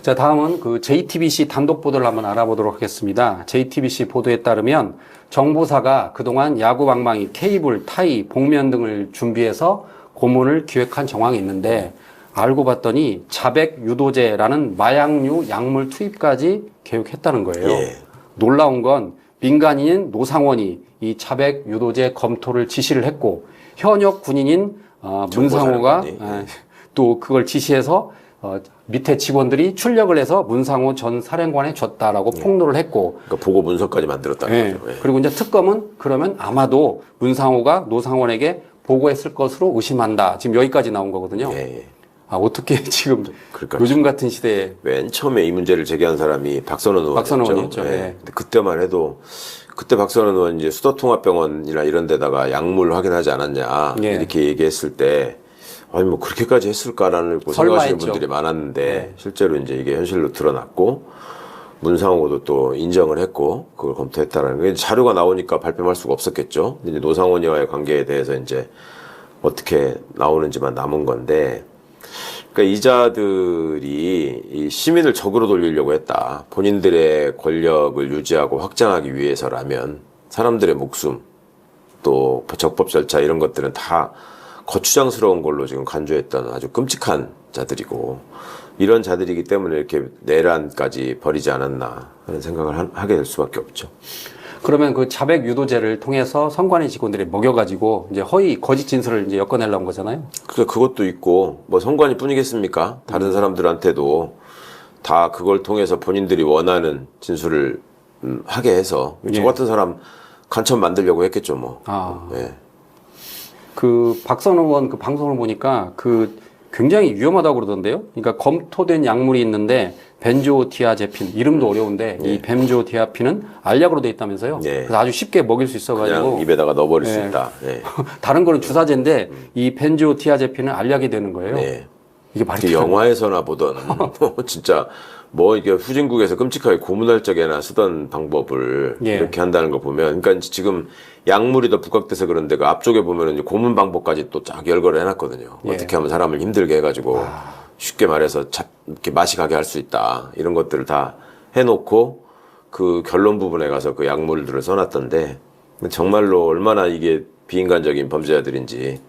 자, 다음은 그 JTBC 단독 보도를 한번 알아보도록 하겠습니다. JTBC 보도에 따르면 정보사가 그동안 야구 방망이, 케이블, 타이, 복면 등을 준비해서 고문을 기획한 정황이 있는데 알고 봤더니 자백 유도제라는 마약류 약물 투입까지 계획했다는 거예요. 예. 놀라운 건 민간인인 노상원이 이 자백 유도제 검토를 지시를 했고 현역 군인인 문상호가 또 그걸 지시해서 밑에 직원들이 출력을 해서 문상호 전 사령관에 줬다라고 폭로를 했고, 그러니까 보고 문서까지 만들었다는 거죠. 예. 그리고 이제 특검은 그러면 아마도 문상호가 노상원에게 보고했을 것으로 의심한다. 지금 여기까지 나온 거거든요. 예. 아, 어떻게 지금 그러니까 요즘 같은 시대에 맨 처음에 이 문제를 제기한 사람이 박선원 의원이었죠. 예. 근데 그때만 해도 그때 박선원 의원 이제 수도통합병원이나 이런 데다가 약물 확인하지 않았냐 예. 이렇게 얘기했을 때 아니 뭐 그렇게까지 했을까라는 생각하시는 했죠. 분들이 많았는데 네. 실제로 이제 이게 현실로 드러났고 문상호도 또 인정을 했고 그걸 검토했다라는 게 자료가 나오니까 발뺌할 수가 없었겠죠. 근데 이제 노상원이와의 관계에 대해서 이제 어떻게 나오는지만 남은 건데. 그러니까 이자들이 이 시민을 적으로 돌리려고 했다. 본인들의 권력을 유지하고 확장하기 위해서라면 사람들의 목숨 또 적법 절차 이런 것들은 다 거추장스러운 걸로 지금 간주했던 아주 끔찍한 자들이고 이런 자들이기 때문에 이렇게 내란까지 벌이지 않았나 하는 생각을 하게 될 수밖에 없죠. 그러면 그 자백 유도제를 통해서 선관위 직원들이 먹여가지고 이제 허위 거짓 진술을 이제 엮어내려는 거잖아요. 그것도 있고 뭐 선관위 뿐이겠습니까? 다른 사람들한테도 다 그걸 통해서 본인들이 원하는 진술을 하게 해서 저 같은 사람 간첩 만들려고 했겠죠 뭐. 예. 그 박선호 의원 그 방송을 보니까 그 굉장히 위험하다고 그러던데요. 그러니까 검토된 약물이 있는데 벤조디아제핀 이름도 어려운데 이 벤조디아핀은 알약으로 돼 있다면서요. 그래서 아주 쉽게 먹일 수 있어가지고 그냥 입에다가 넣어버릴 수 있다. 다른 거는 주사제인데 이 벤조디아제핀은 알약이 되는 거예요. 이게 말이 영화에서나 보던 진짜 뭐 이게 후진국에서 끔찍하게 고문할 적에나 쓰던 방법을 이렇게 한다는 거 보면 그러니까 지금 약물이 더 부각돼서 그런데 그 앞쪽에 보면은 이제 고문 방법까지 또 쫙 열거를 해놨거든요. 어떻게 하면 사람을 힘들게 해가지고 쉽게 말해서 이렇게 맛이 가게 할 수 있다 이런 것들을 다 해놓고 그 결론 부분에 가서 그 약물들을 써놨던데 정말로 얼마나 이게 비인간적인 범죄자들인지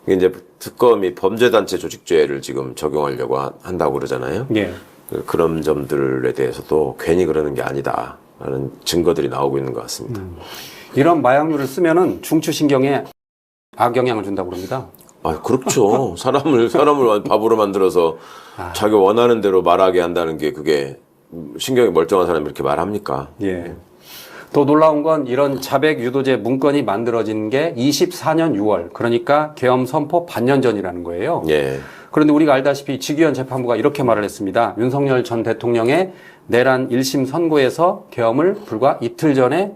이제 특검이 범죄단체 조직죄를 지금 적용하려고 한다고 그러잖아요. 그런 점들에 대해서도 괜히 그러는 게 아니다라는 증거들이 나오고 있는 것 같습니다. 이런 마약류를 쓰면은 중추신경에 악영향을 준다고 그럽니다. 아, 그렇죠. 사람을 바보로 만들어서 자기 원하는 대로 말하게 한다는 게 그게 신경이 멀쩡한 사람이 이렇게 말합니까? 더 놀라운 건 이런 자백 유도제 문건이 만들어진 게 24년 6월, 그러니까 계엄 선포 반년 전이라는 거예요. 그런데 우리가 알다시피 직위원 재판부가 이렇게 말을 했습니다. 윤석열 전 대통령의 내란 1심 선고에서 계엄을 불과 이틀 전에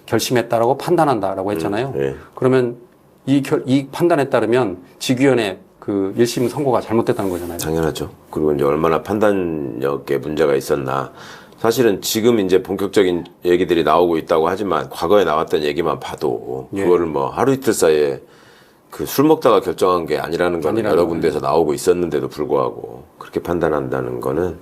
결심했다라고 판단한다라고 했잖아요. 그러면 이 판단에 따르면 직위원의 그 1심 선고가 잘못됐다는 거잖아요. 당연하죠. 그리고 이제 얼마나 판단력에 문제가 있었나. 사실은 지금 이제 본격적인 얘기들이 나오고 있다고 하지만 과거에 나왔던 얘기만 봐도 그거를 뭐 하루 이틀 사이에 그 술 먹다가 결정한 게 아니라는 건 여러 군데에서 나오고 있었는데도 불구하고 그렇게 판단한다는 거는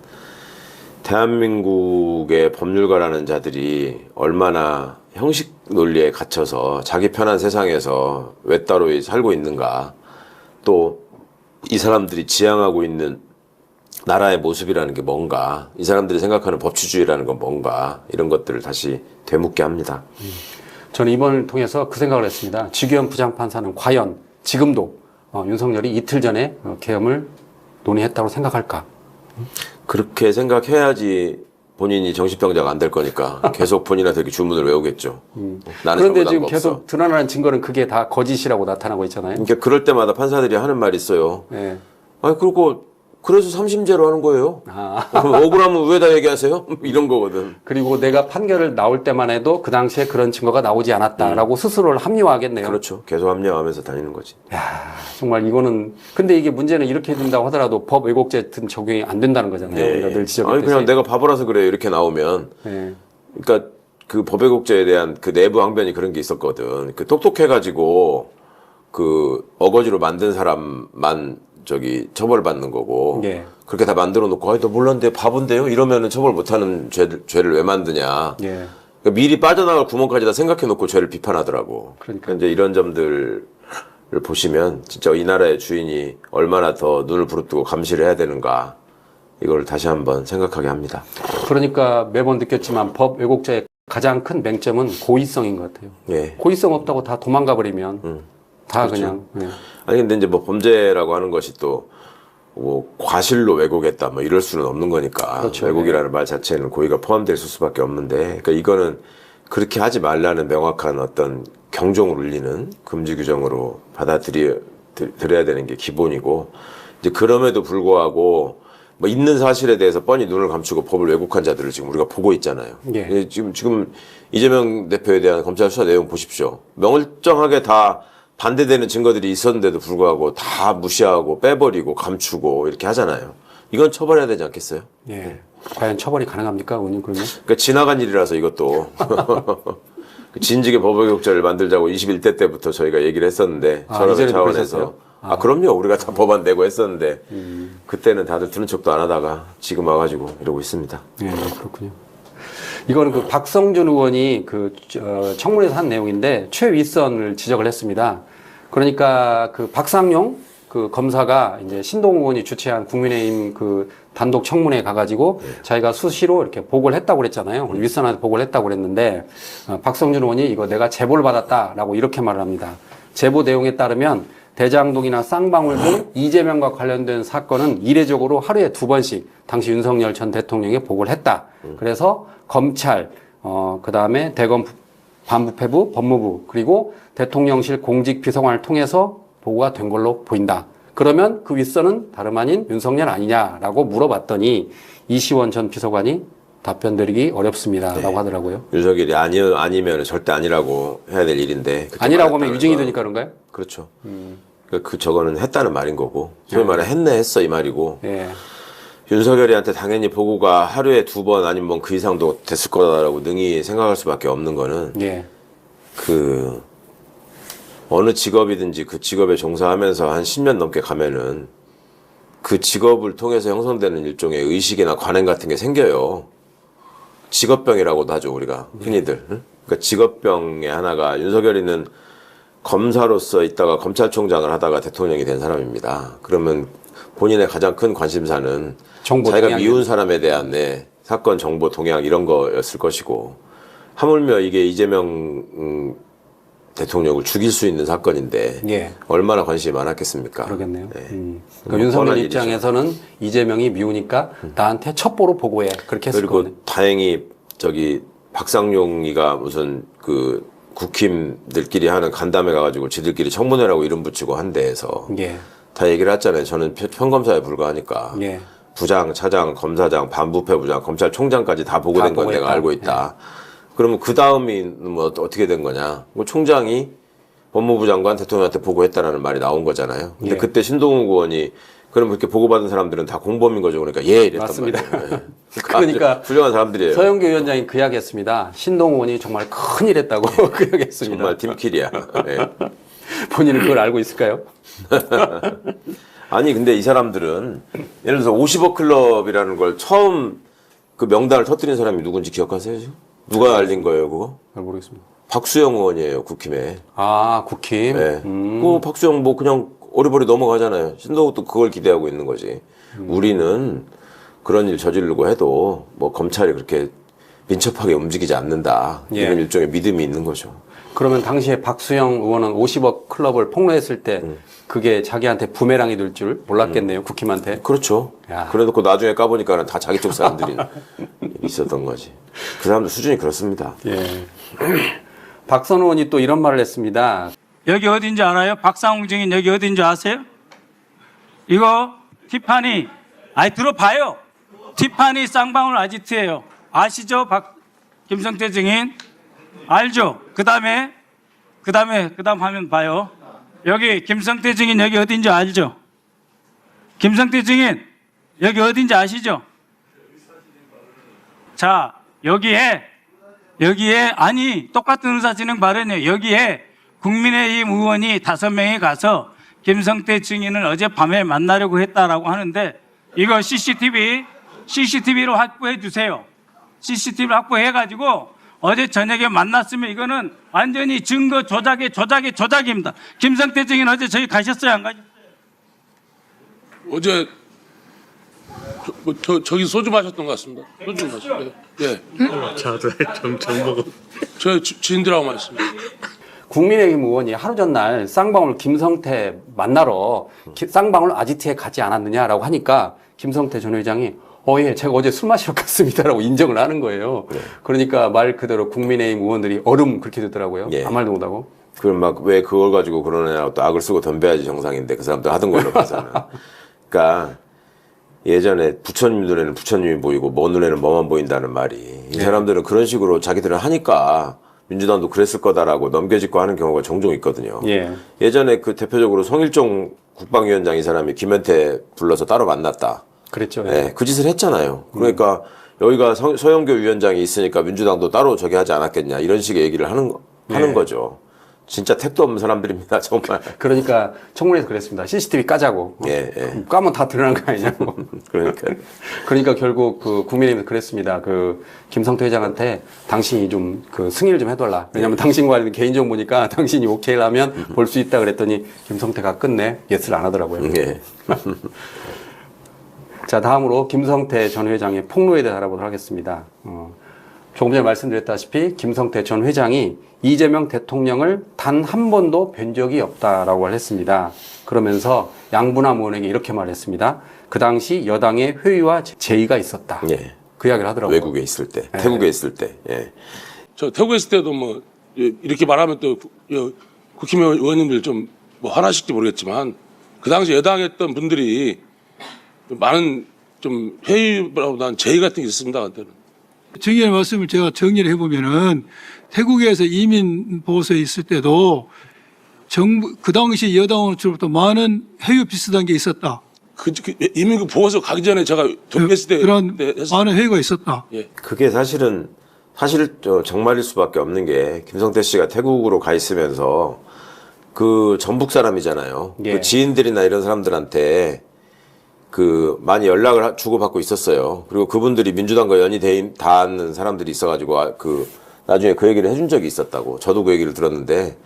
대한민국의 법률가라는 자들이 얼마나 형식 논리에 갇혀서 자기 편한 세상에서 외따로 살고 있는가 또 이 사람들이 지향하고 있는 나라의 모습이라는 게 뭔가 이 사람들이 생각하는 법치주의라는 건 뭔가 이런 것들을 다시 되묻게 합니다. 저는 이번을 통해서 그 생각을 했습니다. 직위원 부장판사는 과연 지금도 윤석열이 이틀 전에 계엄을 논의했다고 생각할까? 그렇게 생각해야지 본인이 정신병자가 안 될 거니까 계속 본인한테 주문을 외우겠죠. 나는 그런데 지금 없어. 계속 드러나는 증거는 그게 다 거짓이라고 나타나고 있잖아요. 그러니까 그럴 때마다 판사들이 하는 말이 있어요. 아니 그리고 그래서 3심제로 하는 거예요. 그럼 억울하면 왜 다 얘기하세요? 이런 거거든. 그리고 내가 판결을 나올 때만 해도 그 당시에 그런 증거가 나오지 않았다라고 스스로를 합리화하겠네요. 그렇죠. 계속 합리화하면서 다니는 거지. 야, 정말 이거는 근데 이게 문제는 이렇게 된다고 하더라도 법 왜곡죄 등 적용이 안 된다는 거잖아요. 우리가 늘 지적했듯이. 아니 그냥 내가 바보라서 그래요. 이렇게 나오면. 그러니까 그 법 왜곡죄에 대한 그 내부 항변이 그런 게 있었거든. 그 똑똑해가지고 그 어거지로 만든 사람만 처벌받는 거고. 예. 그렇게 다 만들어 놓고, 너 몰랐는데 바본데요? 이러면은 처벌 못하는 죄를 왜 만드냐. 예. 그러니까 미리 빠져나갈 구멍까지 다 생각해 놓고 죄를 비판하더라고. 그러니까 이제 이런 점들을 보시면 진짜 이 나라의 주인이 얼마나 더 눈을 부릅뜨고 감시를 해야 되는가. 이걸 다시 한번 생각하게 합니다. 그러니까 매번 느꼈지만 법 왜곡자의 가장 큰 맹점은 고의성인 것 같아요. 예. 고의성 없다고 다 도망가 버리면 다 그렇죠. 그냥. 예. 아니 근데 이제 뭐 범죄라고 하는 것이 또 뭐 과실로 왜곡했다 뭐 이럴 수는 없는 거니까. 그렇죠. 왜곡이라는 말 자체는 고의가 포함될 수밖에 없는데, 그러니까 이거는 그렇게 하지 말라는 명확한 어떤 경종을 울리는 금지 규정으로 받아들여야 되는 게 기본이고, 이제 그럼에도 불구하고 뭐 있는 사실에 대해서 뻔히 눈을 감추고 법을 왜곡한 자들을 지금 우리가 보고 있잖아요. 예. 지금 이재명 대표에 대한 검찰 수사 내용 보십시오. 멀쩡하게 다 반대되는 증거들이 있었는데도 불구하고 다 무시하고 빼버리고 감추고 이렇게 하잖아요. 이건 처벌해야 되지 않겠어요? 예. 과연 처벌이 가능합니까, 의원님 그러면? 그러니까 지나간 일이라서 이것도 진즉의 법의국자를 만들자고 21대 때부터 저희가 얘기를 했었는데 전원 이전에도 차원에서 그러셨어요? 그럼요. 우리가 다 법안 내고 했었는데 그때는 다들 들은 척도 안 하다가 지금 와가지고 이러고 있습니다. 예, 그렇군요. 이거는 그 박성준 의원이 청문회에서 한 내용인데 최윗선을 지적을 했습니다. 그러니까 그 박상용 그 검사가 이제 신동 의원이 주최한 국민의힘 그 단독 청문회에 가가지고 자기가 수시로 이렇게 보고를 했다고 그랬잖아요. 윗선한테 보고를 했다고 그랬는데 박성준 의원이 이거 내가 제보를 받았다라고 이렇게 말을 합니다. 제보 내용에 따르면 대장동이나 쌍방울 등 이재명과 관련된 사건은 이례적으로 하루에 2번씩 당시 윤석열 전 대통령에 보고를 했다. 그래서 검찰, 그다음에 대검 반부패부, 법무부, 그리고 대통령실 공직비서관을 통해서 보고가 된 걸로 보인다. 그러면 그 윗선은 다름 아닌 윤석열 아니냐라고 물어봤더니 이시원 전 비서관이 답변 드리기 어렵습니다라고 하더라고요. 윤석열이 아니면 절대 아니라고 해야 될 일인데 아니라고 하면 유증이 되니까 그런가요? 그렇죠. 그러니까 저거는 했다는 말인 거고 소위 말해 했어 이 말이고 예. 윤석열이한테 당연히 보고가 하루에 2번 아니면 뭐 그 이상도 됐을 거다라고 능히 생각할 수밖에 없는 거는 예. 그 어느 직업이든지 그 직업에 종사하면서 한 10년 넘게 가면은 그 직업을 통해서 형성되는 일종의 의식이나 관행 같은 게 생겨요. 직업병이라고도 하죠, 우리가 흔히들. 응? 그러니까 직업병의 하나가 윤석열이는 검사로서 있다가 검찰총장을 하다가 대통령이 된 사람입니다. 그러면 본인의 가장 큰 관심사는 자기가 미운 사람에 대한 사건 정보 동향 이런 거였을 것이고, 하물며 이게 이재명 대통령을 죽일 수 있는 사건인데 예. 얼마나 관심이 많았겠습니까? 그러겠네요. 그러니까 윤석열 입장에서는 이재명이 미우니까 나한테 첩보로 보고해. 그렇게 했을 거네. 그리고 다행히 박상용이가 무슨 그 국힘들끼리 하는 간담회 가가지고 지들끼리 청문회라고 이름 붙이고 한 데에서 예. 다 얘기를 했잖아요. 저는 평검사에 불과하니까 예. 부장, 차장, 검사장, 반부패부장, 검찰총장까지 다 보고된 건 내가 알고 있다. 예. 그러면 그 다음이 뭐 어떻게 된 거냐? 뭐 총장이 법무부 장관 대통령한테 보고했다라는 말이 나온 거잖아요. 근데 예. 그때 신동욱 의원이 그럼 그렇게 보고받은 사람들은 다 공범인 거죠. 그러니까 이랬단 맞습니다. 말이에요. 그러니까 훌륭한 사람들이에요. 서영교 위원장이 그 이야기했습니다. 신동 의원이 정말 큰일 했다고 그 이야기했습니다. 정말 팀킬이야. 네. 본인은 그걸 알고 있을까요? 아니 근데 이 사람들은 예를 들어서 50억 클럽이라는 걸 처음 그 명단을 터뜨린 사람이 누군지 기억하세요 지금? 누가 알린 거예요 그거? 잘 모르겠습니다. 박수영 의원이에요 국힘에. 아 국힘? 네. 그 박수영 뭐 그냥 어리버리 넘어가잖아요. 신동욱도 그걸 기대하고 있는 거지. 우리는 그런 일 저지르고 해도 뭐 검찰이 그렇게 민첩하게 움직이지 않는다. 예. 이런 일종의 믿음이 있는 거죠. 그러면 당시에 박수영 의원은 50억 클럽을 폭로했을 때 그게 자기한테 부메랑이 될 줄 몰랐겠네요. 국힘한테. 그렇죠. 야. 그래놓고 나중에 까보니까는 다 자기 쪽 사람들이 있었던 거지. 그 사람들 수준이 그렇습니다. 예. 박선 의원이 또 이런 말을 했습니다. 여기 어딘지 알아요? 박상웅 증인 여기 어딘지 아세요? 이거 티파니, 들어봐요. 티파니 쌍방울 아지트예요. 아시죠? 김성태 증인? 알죠? 그 다음 화면 봐요. 여기 김성태 증인 여기 어딘지 알죠? 김성태 증인 여기 어딘지 아시죠? 자, 여기에 아니 똑같은 의사진행 발언이에요. 여기에 국민의힘 의원이 5명이 가서 김성태 증인을 어젯밤에 만나려고 했다라고 하는데 이거 CCTV로 확보해 주세요. CCTV를 확보해가지고 어제 저녁에 만났으면 이거는 완전히 증거 조작입니다. 김성태 증인 어제 저희 가셨어요, 안 가셨어요? 어제 저기 소주 마셨던 것 같습니다. 소주 마셨어요. 예. 저도 정보고. 저 지인들하고 마셨습니다. 국민의힘 의원이 하루 전날 쌍방울 김성태 만나러 쌍방울 아지트에 가지 않았느냐라고 하니까 김성태 전 회장이 예, 제가 어제 술 마시러 갔습니다라고 인정을 하는 거예요. 그러니까 말 그대로 국민의힘 의원들이 얼음 그렇게 되더라고요. 예. 아무 말도 못하고. 그럼 막 왜 그걸 가지고 그러느냐고 또 악을 쓰고 덤벼야지 정상인데 그 사람들 하던 걸로 봐서는. 그러니까 예전에 부처님 눈에는 부처님이 보이고 먼 눈에는 뭐만 보인다는 말이 이 사람들은 그런 식으로 자기들은 하니까 민주당도 그랬을 거다라고 넘겨짚고 하는 경우가 종종 있거든요. 예. 예전에 그 대표적으로 송일종 국방위원장 이 사람이 김현태 불러서 따로 만났다. 그랬죠. 네, 그 짓을 했잖아요. 그러니까 여기가 서영교 위원장이 있으니까 민주당도 따로 저기 하지 않았겠냐 이런 식의 얘기를 하는 거죠. 진짜 택도 없는 사람들입니다, 정말. 그러니까 청문회에서 그랬습니다. CCTV 까자고. 예. 까면 다 드러난 거 아니냐고. 그러니까 결국 그 국민의힘에서 그랬습니다. 그 김성태 회장한테 당신이 좀 그 승인을 좀 해달라. 왜냐면 당신과 관련 개인정보니까 당신이 오케이를 하면 볼 수 있다 그랬더니 김성태가 끝내 예스를 안 하더라고요. 예. 자, 다음으로 김성태 전 회장의 폭로에 대해 알아보도록 하겠습니다. 조금 전에 말씀드렸다시피 김성태 전 회장이 이재명 대통령을 단 한 번도 뵌 적이 없다라고 했습니다. 그러면서 양분함 의원에게 이렇게 말했습니다. 그 당시 여당의 회의와 제의가 있었다. 예. 그 이야기를 하더라고요. 외국에 있을 때, 태국에 있을 때. 예. 저 태국에 있을 때도 뭐 이렇게 말하면 또 국힘 의원님들 좀 뭐 화나실지 모르겠지만 그 당시 여당에 했던 분들이 많은 좀 회의보다는 제의 같은 게 있습니다. 그때는. 증인의 말씀을 제가 정리를 해보면은 태국에서 이민 보호소에 있을 때도 정부 그 당시 여당으로부터 많은 회유 비슷한 게 있었다. 이민국 보호소 가기 전에 제가 동계했을 때 그런 했습니다. 많은 회유가 있었다. 예. 그게 사실 정말일 수밖에 없는 게 김성태 씨가 태국으로 가 있으면서 그 전북 사람이잖아요. 예. 그 지인들이나 이런 사람들한테 그 많이 연락을 주고받고 있었어요. 그리고 그분들이 민주당과 연이 닿는 사람들이 있어가지고 그 나중에 그 얘기를 해준 적이 있었다고. 저도 그 얘기를 들었는데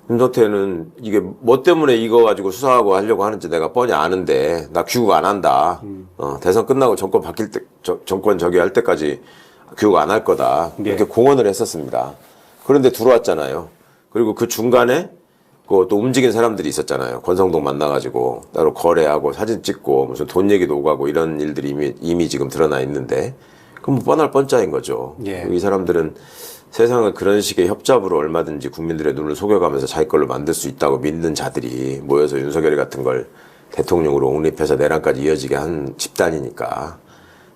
김성태는 이게 뭐 때문에 이거 가지고 수사하고 하려고 하는지 내가 뻔히 아는데 나 귀국 안 한다. 대선 끝나고 정권 바뀔 때 정권 저기 할 때까지 귀국 안 할 거다. 이렇게 공언을 했었습니다. 그런데 들어왔잖아요. 그리고 그 중간에 또 움직인 사람들이 있었잖아요. 권성동 만나가지고 따로 거래하고 사진 찍고 무슨 돈 얘기도 오가고 이런 일들이 이미 지금 드러나 있는데 그럼 뭐 뻔할 뻔짜인 거죠. 예. 이 사람들은 세상을 그런 식의 협잡으로 얼마든지 국민들의 눈을 속여가면서 자기 걸로 만들 수 있다고 믿는 자들이 모여서 윤석열 같은 걸 대통령으로 옹립해서 내란까지 이어지게 한 집단이니까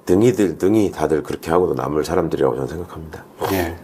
능히 다들 그렇게 하고도 남을 사람들이라고 저는 생각합니다. 예.